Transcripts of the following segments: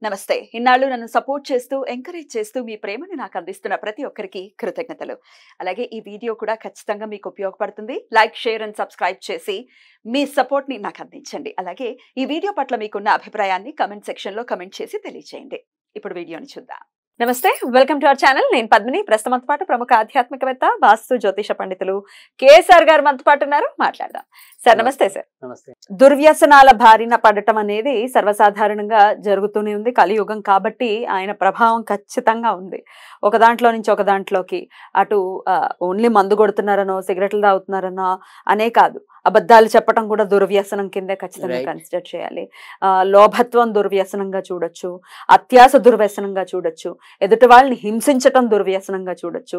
నమస్తే. ఇన్నాళ్ళు నన్ను సపోర్ట్ చేస్తూ, ఎంకరేజ్ చేస్తూ మీ ప్రేమని నాకు అందిస్తున్న ప్రతి ఒక్కరికి కృతజ్ఞతలు. అలాగే ఈ వీడియో కూడా ఖచ్చితంగా మీకు ఉపయోగపడుతుంది. లైక్, షేర్ అండ్ సబ్స్క్రైబ్ చేసి మీ సపోర్ట్‌ని నాకు అందించండి. అలాగే ఈ వీడియో పట్ల మీకున్న అభిప్రాయాన్ని కామెంట్ సెక్షన్‌లో కామెంట్ చేసి తెలియజేయండి. ఇప్పుడు వీడియోని చూద్దాం. నమస్తే, వెల్కమ్ టు అవర్ ఛానల్. నేను పద్మిని. ప్రస్తుతం మనతో పాటు ప్రముఖ ఆధ్యాత్మికవేత్త, వాస్తు జ్యోతిష పండితులు కేఎస్ఆర్ గారు మనతో పాటు ఉన్నారు. మాట్లాడదాం. సార్ నమస్తే. సార్ నమస్తే. దుర్వ్యసనాల బారిన పడటం అనేది సర్వసాధారణంగా జరుగుతూనే ఉంది. కలియుగం కాబట్టి ఆయన ప్రభావం ఖచ్చితంగా ఉంది. ఒక దాంట్లో నుంచి ఒక దాంట్లోకి అటు ఓన్లీ మందు కొడుతున్నారనో, సిగరెట్లు తాగుతున్నారనో అనే కాదు, అబద్ధాలు చెప్పడం కూడా దుర్వ్యసనం కిందే ఖచ్చితంగా కన్సిడర్ చేయాలి. లోభత్వం దుర్వ్యసనంగా చూడొచ్చు, అత్యాస దుర్వ్యసనంగా చూడొచ్చు, ఎదుటి వాళ్ళని హింసించటం దుర్వ్యసనంగా చూడొచ్చు.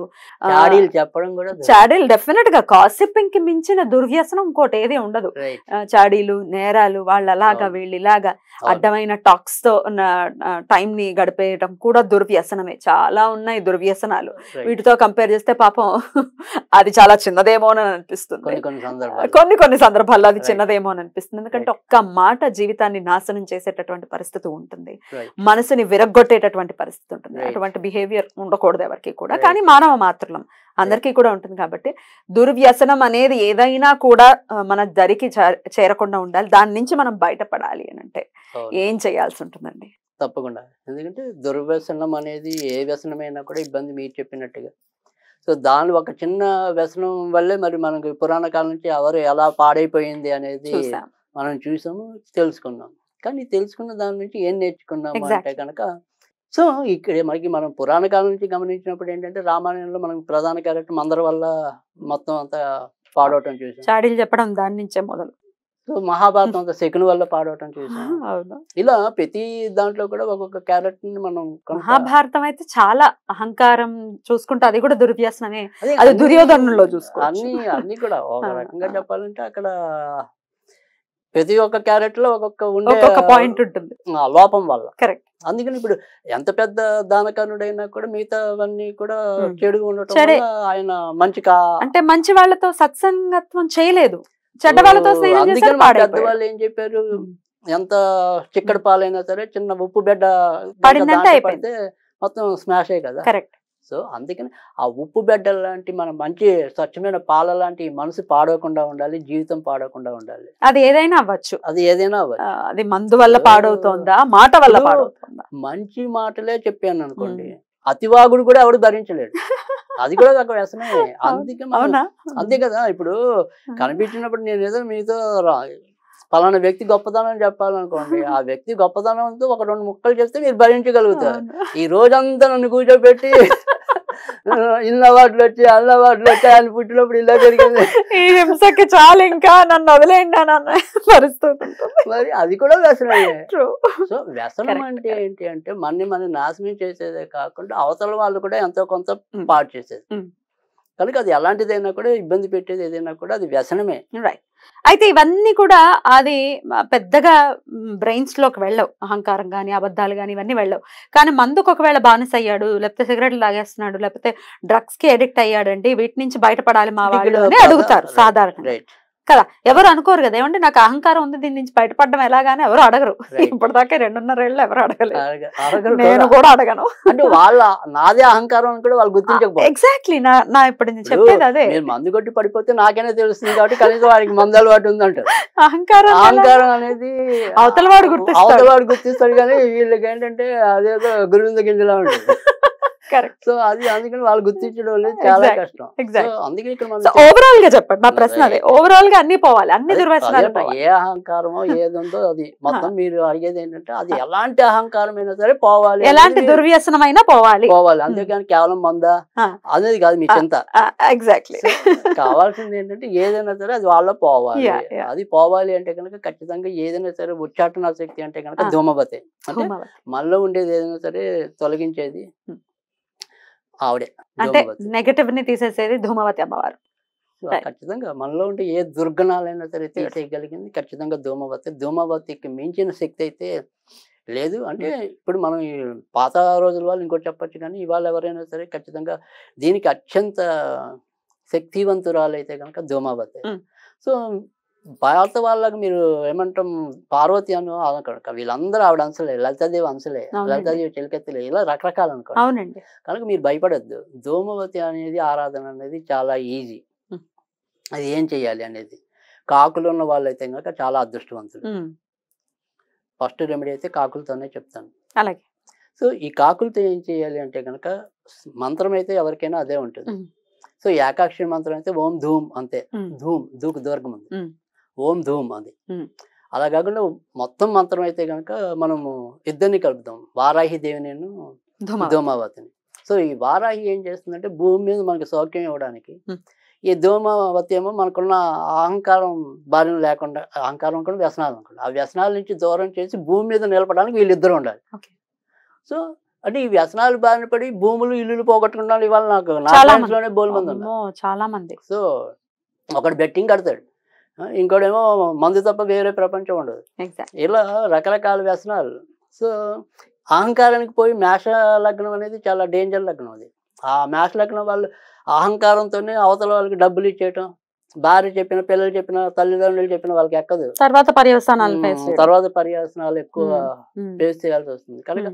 చాడీలు డెఫినెట్ గా కాసిప్పింగ్ కి మించిన దుర్వ్యసనం ఇంకోటి ఏది ఉండదు. చాడీలు, నేరాలు, వాళ్ళు అలాగా వీళ్ళు ఇలాగా అడ్డమైన టాక్స్ తో టైం ని గడిపేయటం కూడా దుర్వ్యసనమే. చాలా ఉన్నాయి దుర్వ్యసనాలు. వీటితో కంపేర్ చేస్తే పాపం అది చాలా చిన్నదేమో అని అనిపిస్తుంది. కొన్ని సందర్భాల్లో అది చిన్నదేమో అని అనిపిస్తుంది. ఎందుకంటే ఒక్క మాట జీవితాన్ని నాశనం చేసేటటువంటి పరిస్థితి ఉంటుంది, మనసుని విరగ్గొట్టేటటువంటి పరిస్థితి ఉంటుంది. అటువంటి బిహేవియర్ ఉండకూడదు ఎవరికి కూడా, కానీ మానవ మాత్రం అందరికీ కూడా ఉంటుంది. కాబట్టి దుర్వ్యసనం అనేది ఏదైనా కూడా మన దరికి చేరకుండా ఉండాలి. దాని నుంచి మనం బయటపడాలి అని అంటే ఏం చేయాల్సి ఉంటుందండి? తప్పకుండా. ఎందుకంటే దుర్వ్యసనం అనేది ఏ వ్యసనమైనా కూడా ఇబ్బంది మీరు చెప్పినట్టుగా. సో దాని ఒక చిన్న వ్యసనం వల్లే మరి మనకి పురాణ కాలం నుంచి ఎవరు ఎలా పాడైపోయింది అనేది మనం చూసాము, తెలుసుకున్నాం. కానీ తెలుసుకున్న దాని నుంచి ఏం నేర్చుకున్నాము అంటే కనుక, సో ఇక్కడ మనకి మనం పురాణ కాలం నుంచి గమనించినప్పుడు ఏంటంటే రామాయణంలో మనం ప్రధాన క్యారెక్టర్ మందర వల్ల మొత్తం అంతా పాడవటం చూసాం. చాడీలు చెప్పడం దాని నుంచే మొదలు. సో మహాభారతం అంతా శకుని వల్ల పాడవటం చూసాం. ఇలా ప్రతి దాంట్లో కూడా ఒక్కొక్క క్యారెక్టర్ ని మనం. మహాభారతం అయితే చాలా అహంకారం చూసుకుంటే అది కూడా దుర్వ్యసనమే. అది దుర్యోధనులో చూసుకోవచ్చు. అన్ని కూడా ఒక రకంగా చెప్పాలంటే అక్కడ ప్రతి ఒక్క క్యారెక్టర్ లో ఒక్కొక్క పాయింట్ ఉంటుంది లోపం వల్ల. కరెక్ట్. అందుకని ఇప్పుడు ఎంత పెద్ద దానకర్ణుడైనా కూడా మిగతావన్నీ కూడా చెడుగా ఉండటం వల్ల ఆయన అంటే మంచి వాళ్ళతో సత్సంగత్వం చేయలేదు, చెడ్డ వాళ్ళతో స్నేహం చేశారు. పెద్దవాళ్ళు ఏం చెప్పారు, ఎంత చిక్కడి పాలైనా సరే చిన్న ఉప్పు బిడ్డ పడితే మొత్తం స్మాష్ అయ్యి కదా. కరెక్ట్. సో అందుకని ఆ ఉప్పు బిడ్డ లాంటి మన మంచి స్వచ్ఛమైన పాల లాంటి మనసు పాడవకుండా ఉండాలి, జీవితం పాడవకుండా ఉండాలి. అది ఏదైనా అవ్వచ్చు, అది మందు వల్ల పాడవుతోందా, మాట వల్ల పాడవుతోందా? మంచి మాటలే చెప్పాను అనుకోండి, అతివాగుడు కూడా ఎవడు భరించలేడు. అది కూడా ఒక వ్యసనమే. అందుకే అంతే కదా. ఇప్పుడు కనిపించినప్పుడు నేను ఏదో మీతో పలానా వ్యక్తి గొప్పతనం చెప్పాలనుకోండి, ఆ వ్యక్తి గొప్పతనంతో ఒక 2 ముక్కలు చెప్తే మీరు భరించగలుగుతారు. ఈ రోజంతా నన్ను కూర్చోబెట్టి ఇన్న వాటిలో వచ్చి అన్న వాటిలో వచ్చి ఆయన పుట్టినప్పుడు ఇలా జరిగింది, ఈ హింసకి చాలు ఇంకా నన్ను వదిలేండి అన్న పరిస్థితి. మరి అది కూడా వ్యసనమే. సో వ్యసనం అంటే ఏంటి అంటే మన నాశనం చేసేదే కాకుండా అవతల వాళ్ళు కూడా ఎంతో కొంత పాడు చేసేది. కనుక అది ఎలాంటిదైనా కూడా ఇబ్బంది పెట్టేది ఏదైనా కూడా అది వ్యసనమే. రైట్. అయితే ఇవన్నీ కూడా అది పెద్దగా బ్రెయిన్స్ లోకి వెళ్ళవు. అహంకారం కానీ, అబద్ధాలు కానీ ఇవన్నీ వెళ్ళవు. కానీ మందుకు ఒకవేళ బానిస అయ్యాడు, లేకపోతే సిగరెట్లు తాగేస్తున్నాడు, లేకపోతే డ్రగ్స్ కి అడిక్ట్ అయ్యాడండి, వీటి నుంచి బయటపడాలి మా వాళ్ళు అని అడుగుతారు సాధారణంగా కదా. ఎవరు అనుకోరు కదా, ఏమంటే నాకు అహంకారం ఉంది, దీని నుంచి బయటపడడం ఎలాగానే ఎవరు అడగరు. ఇప్పటిదాకా 2.5 ఏళ్ళు ఎవరు అడగలేదు, నేను కూడా అడగను. అంటే వాళ్ళ నాదే అహంకారం అని కూడా వాళ్ళు గుర్తించకపోతే. ఎగ్జాక్ట్లీ నా ఇప్పుడు నేను చెప్పేది అదే. మందు కొట్టి పడిపోతే నాకేనే తెలుస్తుంది కాబట్టి కనీసం వాడికి మందు అలవాటు ఉందంటారు. అహంకారం అనేది అవతల వాడు గుర్తిస్తాడు కానీ వీళ్ళకి ఏంటంటే అదేదో గురువింద గింజలా ఉంటుంది. సో అది అందుకని వాళ్ళు గుర్తించడం చాలా కష్టం. అందుకని ఇక్కడ ఓవరాల్ గా చెప్పండి, నా ప్రశ్న అదే. ఓవరాల్ గా అన్ని పోవాలి, అన్ని దుర్వ్యసనాలు. ఏ అహంకారమో ఏదుందో అది మొత్తం మీరు అడిగేది ఏంటంటే అది ఎలాంటి అహంకారం అయినా సరే పోవాలి, ఎలాంటి దుర్వ్యసనం అయినా పోవాలి. అంతేకాని కేవలం మందా అనేది కాదు మీ చింత. ఎగ్జాక్ట్లీ. కావాల్సింది ఏంటంటే ఏదైనా సరే అది వాళ్ళ పోవాలి. అది పోవాలి అంటే కనుక ఖచ్చితంగా ఏదైనా సరే ఉచ్చాటన శక్తి అంటే కనుక ధూమవతి. అంటే మనలో ఉండేది ఏదైనా సరే తొలగించేది ఆవిడే. అంటే నెగటివ్ ని తీసేసేది ధూమవతి అమ్మవారు. ఖచ్చితంగా మనలో ఉంటే ఏ దుర్గుణాలైనా సరే తీసేయగలిగింది ఖచ్చితంగా ధూమవతి. ధూమవతికి మించిన శక్తి అయితే లేదు. అంటే ఇప్పుడు మనం ఈ పాత రోజుల వాళ్ళు ఇంకోటి చెప్పచ్చు, కానీ ఇవాళ ఎవరైనా సరే ఖచ్చితంగా దీనికి అత్యంత శక్తివంతురాలు అయితే కనుక ధూమవతి. సో భారత వాళ్ళకి మీరు ఏమంటాం పార్వతి అని అనక వీళ్ళందరూ ఆవిడ అంశలే, లలితాదేవి అంశలే, లలితాదేవి చెలికెత్తలే, ఇలా రకరకాలు అనుకోండి. అవునండి. కనుక మీరు భయపడద్దు. ధూమవతి అనేది ఆరాధన అనేది చాలా ఈజీ. అది ఏం చెయ్యాలి అనేది, కాకులు ఉన్న వాళ్ళైతే కనుక చాలా అదృష్టవంతులు. ఫస్ట్ రెమెడీ అయితే కాకులతోనే చెప్తాను. అలాగే. సో ఈ కాకులతో ఏం చేయాలి అంటే కనుక మంత్రం అయితే ఎవరికైనా అదే ఉంటుంది. సో ఏకాక్షరి మంత్రం అయితే ఓం ధూమ్ అంతే. ధూమ్ దూకు దూర్గం ఉంది, ఓం ధూమ్ అది. అలా కాకుండా మొత్తం మంత్రం అయితే కనుక మనము ఇద్దరిని కలుపుతాం, వారాహి దేవిని ధూమావతిని. సో ఈ వారాహి ఏం చేస్తుందంటే భూమి మీద మనకి సౌఖ్యం ఇవ్వడానికి, ఈ ధూమావతి ఏమో మనకున్న అహంకారం బారిన లేకుండా, అహంకారం అనుకోండి, వ్యసనాలు అనుకోండి, ఆ వ్యసనాల నుంచి దూరం చేసి భూమి మీద నిలపడానికి వీళ్ళిద్దరు ఉండాలి. సో అంటే ఈ వ్యసనాలు బారిన పడి భూములు ఇల్లులు పోగొట్టుకున్న ఇవాళ నాకు లోనే బోల్ మంది ఉన్నారు, చాలా మంది. సో ఒకడు బెట్టింగ్ కడతాడు, ఇంకోడేమో మందు తప్ప వేరే ప్రపంచం ఉండదు. ఇలా రకరకాల వ్యసనాలు. సో అహంకారానికి పోయి మేష లగ్నం అనేది చాలా డేంజర్ లగ్నం. అది ఆ మేష లగ్నం వాళ్ళు అహంకారంతోనే అవతల వాళ్ళకి డబ్బులు ఇచ్చేయటం, భార్య చెప్పిన, పిల్లలు చెప్పిన, తల్లిదండ్రులు చెప్పిన వాళ్ళకి ఎక్కదు. తర్వాత పర్యవసనాలు ఎక్కువ ఫేస్ చేయాల్సి వస్తుంది. కనుక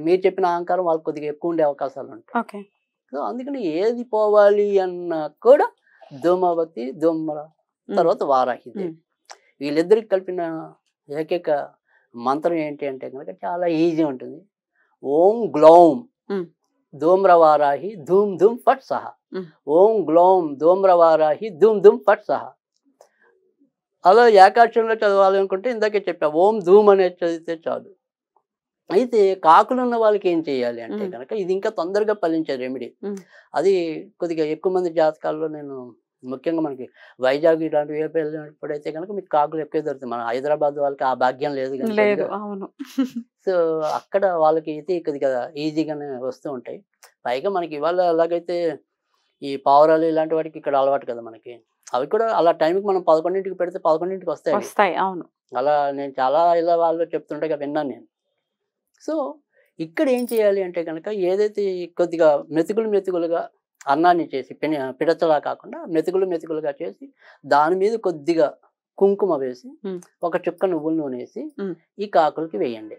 మీరు చెప్పిన అహంకారం వాళ్ళకి కొద్దిగా ఎక్కువ ఉండే అవకాశాలు ఉంటాయి. సో అందుకని ఏది పోవాలి అన్నా కూడా ధూమావతి, ధూమ్ర, తర్వాత వారాహి వీళ్ళిద్దరికి కలిపిన ఏకైక మంత్రం ఏంటి అంటే కనుక చాలా ఈజీ ఉంటుంది. ఓం గ్లౌం ధూమ్రవారాహి ధూమ్ ధూమ్ ఫట్ సహ. ఓం గ్లౌం ధూమ్రవారాహి ధూమ్ ధూమ్ ఫట్ సహ. అలా ఏకాక్షరంలో చదవాలి అనుకుంటే ఇందాకే చెప్పా, ఓం ధూమ్ అనేది చదివితే చాలు. అయితే కాకులు ఉన్న వాళ్ళకి ఏం చేయాలి అంటే కనుక ఇది ఇంకా తొందరగా ఫలించే రెమెడీ. అది కొద్దిగా ఎక్కువ మంది జాతకాల్లో నేను ముఖ్యంగా మనకి వైజాగ్ ఇలాంటి వెళ్ళినప్పుడైతే కనుక మీకు కాకులు ఎక్కువ దొరుకుతాయి. మన హైదరాబాద్ వాళ్ళకి ఆ భాగ్యం లేదు. సో అక్కడ వాళ్ళకి అయితే కొద్దిగా ఈజీగానే వస్తూ ఉంటాయి. పైగా మనకి ఇవాళ ఎలాగైతే ఈ పావురాలు ఇలాంటి వాటికి ఇక్కడ అలవాటు కదా మనకి, అవి కూడా అలా టైంకి మనం 11ంటికి పెడితే 11ంటికి వస్తాయి. అవును, అలా నేను చాలా ఇలా వాళ్ళు చెప్తుంటే విన్నాను నేను. సో ఇక్కడ ఏం చేయాలి అంటే కనుక ఏదైతే కొద్దిగా మెతుకులుగా అన్నాన్ని చేసి పిడచలా కాకుండా మెతుకులుగా చేసి దాని మీద కొద్దిగా కుంకుమ వేసి ఒక చుక్క నువ్వుల నూనె వేసి ఈ కాకులకి వేయండి.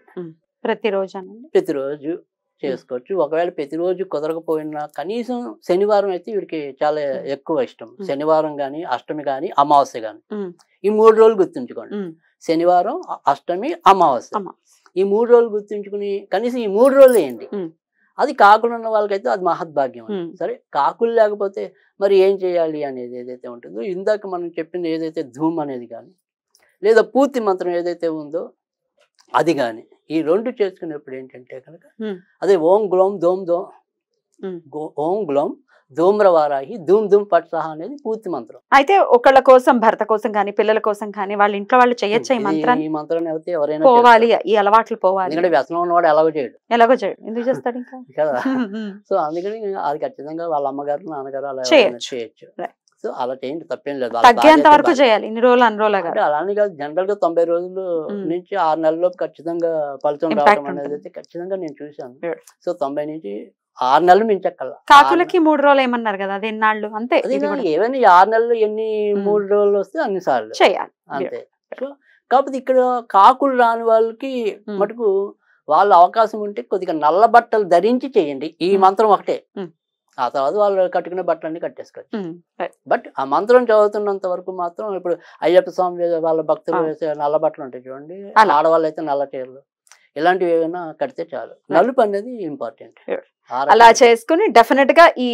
ప్రతిరోజు చేసుకోవచ్చు. ఒకవేళ ప్రతిరోజు కుదరకపోయినా కనీసం శనివారం అయితే వీడికి చాలా ఎక్కువ ఇష్టం. శనివారం కానీ, అష్టమి కానీ, అమావాస్య కానీ, ఈ 3 రోజులు గుర్తుంచుకోండి. శనివారం, అష్టమి, అమావాస్య, ఈ 3 రోజులు గుర్తుంచుకుని కనీసం ఈ 3 రోజులు వేయండి. అది కాకులు ఉన్న వాళ్ళకైతే అది మహద్భాగ్యం. సరే కాకులు లేకపోతే మరి ఏం చేయాలి అనేది ఏదైతే ఉంటుందో, ఇందాక మనం చెప్పింది ఏదైతే ధూమ్ అనేది కానీ లేదా పూర్తి మంత్రం ఏదైతే ఉందో అది కానీ, ఈ 2 చేసుకునేప్పుడు ఏంటంటే కనుక అదే ఓం గ్లోం ఓం గ్లోం ధూమ్రవారాహి ధూమ్ ధూమ్ పట్ సహా అనేది పూర్తి మంత్రం. అయితే ఒకళ్ళ కోసం, భర్త కోసం కానీ, పిల్లల కోసం కానీ, వాళ్ళ ఇంట్లో వాళ్ళు చేయొచ్చు ఈ మంత్రాన్ని అయితే ఎవరైనా పోవాలి, ఈ అలవాట్లు పోవాలి. ఎందుకంటే వ్యసనం ఉన్నవాడు ఎలాగో చేయడు ఎందుకు చేస్తాడు ఇంకా కదా. సో అందుకని అది ఖచ్చితంగా వాళ్ళ అమ్మగారు, నాన్నగారు అలా చేయొచ్చు. సో అలా చేయండి, తప్పేం లేదు. తగ్గేంత వరకు చేయాలి, ఇన్ని రోజులు అన్ని రోజులు అంటే అలానే కాదు, జనరల్ గా 90 రోజులు నుంచి 6 నెలల్లోపు ఖచ్చితంగా ఫలితం రావడం అనేది అయితే ఖచ్చితంగా నేను చూశాను. సో 90 నుంచి 6 నెలలు మించక్కల్లా. కాకులకి 3 రోజులు ఏమన్నారు కదా, అది ఎన్నాళ్ళు అంతే. ఏమైనా 6 నెలలు ఎన్ని 3 రోజులు వస్తే అన్ని సార్లు చేయాలి అంతే. సో కాకపోతే ఇక్కడ కాకులు రాని వాళ్ళకి మటుకు వాళ్ళ అవకాశం ఉంటే కొద్దిగా నల్ల బట్టలు ధరించి చేయండి ఈ మంత్రం ఒకటే. ఆ తర్వాత వాళ్ళు కట్టుకునే బట్టలన్నీ కట్టేసుకోవచ్చు. బట్ ఆ మంత్రం చదువుతున్నంత వరకు మాత్రం ఇప్పుడు అయ్యప్ప స్వామి వాళ్ళ భక్తులు వేసే నల్ల బట్టలు ఉంటాయి చూడండి, ఆడవాళ్ళు అయితే నల్ల చీరలు ఇలాంటివి ఏమైనా కడితే చాలు. నలుపు అనేది ఇంపార్టెంట్. అలా చేసుకుని డెఫినెట్ గా ఈ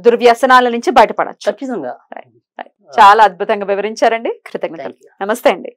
దుర్వ్యసనాల నుంచి బయటపడచ్చు ఖచ్చితంగా. చాలా అద్భుతంగా వివరించారండి, కృతజ్ఞతలు. నమస్తే అండి.